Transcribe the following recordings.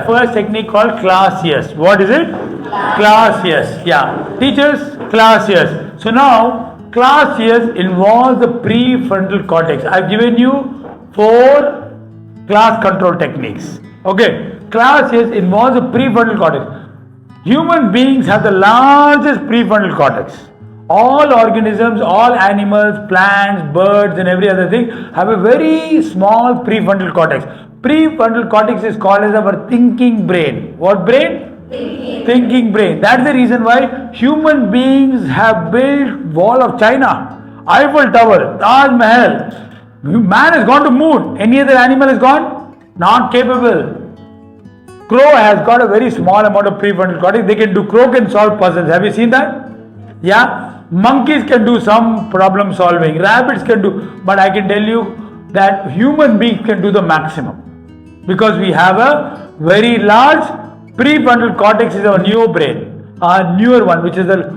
First technique called class yes. What is it? Class yes. Yeah. Teachers, class yes. So now, class yes involves the prefrontal cortex. I've given you 4 class control techniques. Okay. Class yes involves the prefrontal cortex. Human beings have the largest prefrontal cortex. All organisms, all animals, plants, birds and every other thing have a very small prefrontal cortex. Prefrontal cortex is called as our thinking brain. What brain? Thinking brain. That's the reason why human beings have built Wall of China, Eiffel Tower, Taj Mahal. Man has gone to moon. Any other animal has gone? Not capable. Crow has got a very small amount of prefrontal cortex. Crow can solve puzzles. Have you seen that? Yeah. Monkeys can do some problem solving. Rabbits can do. But I can tell you that human beings can do the maximum. Because we have a very large prefrontal cortex is our newer brain. Our newer one, which is the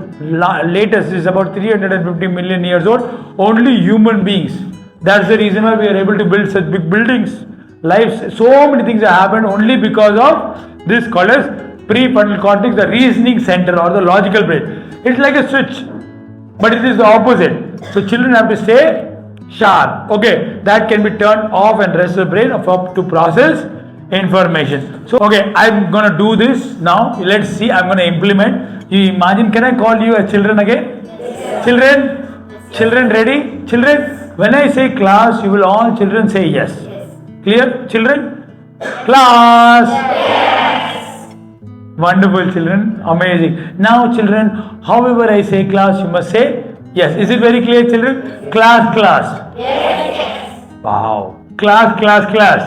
latest, is about 350 million years old. Only human beings. That's the reason why we are able to build such big buildings. Life, so many things have happened only because of this called as prefrontal cortex, the reasoning center or the logical brain. It's like a switch, but it is the opposite. So children have to stay sharp. Okay, that can be turned off and rest the brain to process information. So okay, I'm gonna do this now. Let's see. I'm gonna implement. You imagine? Can I call you as children again? Yes. Children, ready? Children, when I say class, you will all children say yes. Clear, children? Class. Yes. Wonderful, children. Amazing. Now, children, however I say class, you must say yes. Is it very clear, children? Class. Yes. Wow. Class. Yes. Class.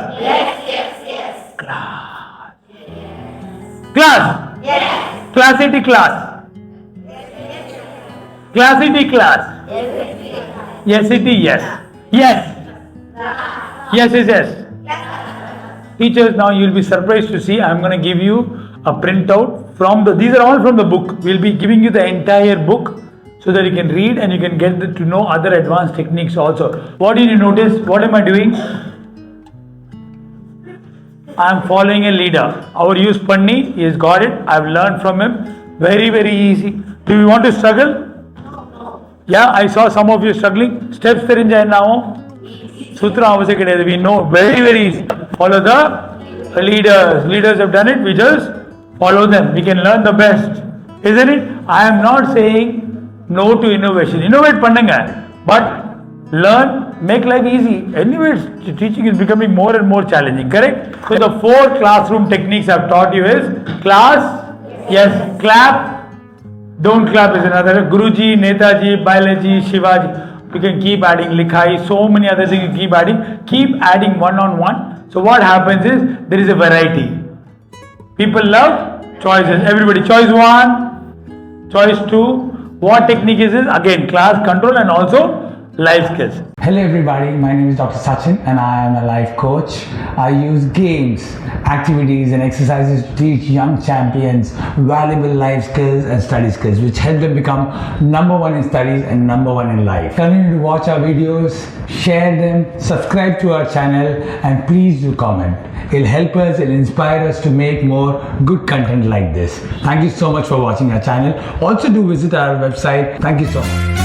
Class. Yes. Classity class. Classity class. Yes, yes. Yes is yes. Teachers, now you will be surprised to see I'm going to give you a printout from these are all from the book. We'll be giving you the entire book so that you can read and you can get to know other advanced techniques also. What did you notice? What am I doing? I'm following a leader. Our use Panni, he has got it. I've learned from him. Very, very easy. Do you want to struggle? Yeah, I saw some of you struggling. Steps now. Sutra we know very, very easy. Follow the leaders. Leaders have done it. We just follow them. We can learn the best. Isn't it? I am not saying no to innovation. Innovate pannunga. But learn, make life easy. Anyway, teaching is becoming more and more challenging. Correct? So the 4 classroom techniques I've taught you is class, yes, clap, don't clap is another. Guruji, Netaji, Biology, Shivaji. You can keep adding likhai, so many other things you keep adding. Keep adding one-on-one. So what happens is, there is a variety. People love choices. Everybody, choice 1, choice 2. What technique is this? Again, class control and also life skills. Hello everybody, my name is Dr. Sachin and I am a life coach. I use games, activities and exercises to teach young champions valuable life skills and study skills which help them become number 1 in studies and number 1 in life. Continue to watch our videos, share them, subscribe to our channel and please do comment. It'll help us, it'll inspire us to make more good content like this. Thank you so much for watching our channel. Also do visit our website. Thank you so much.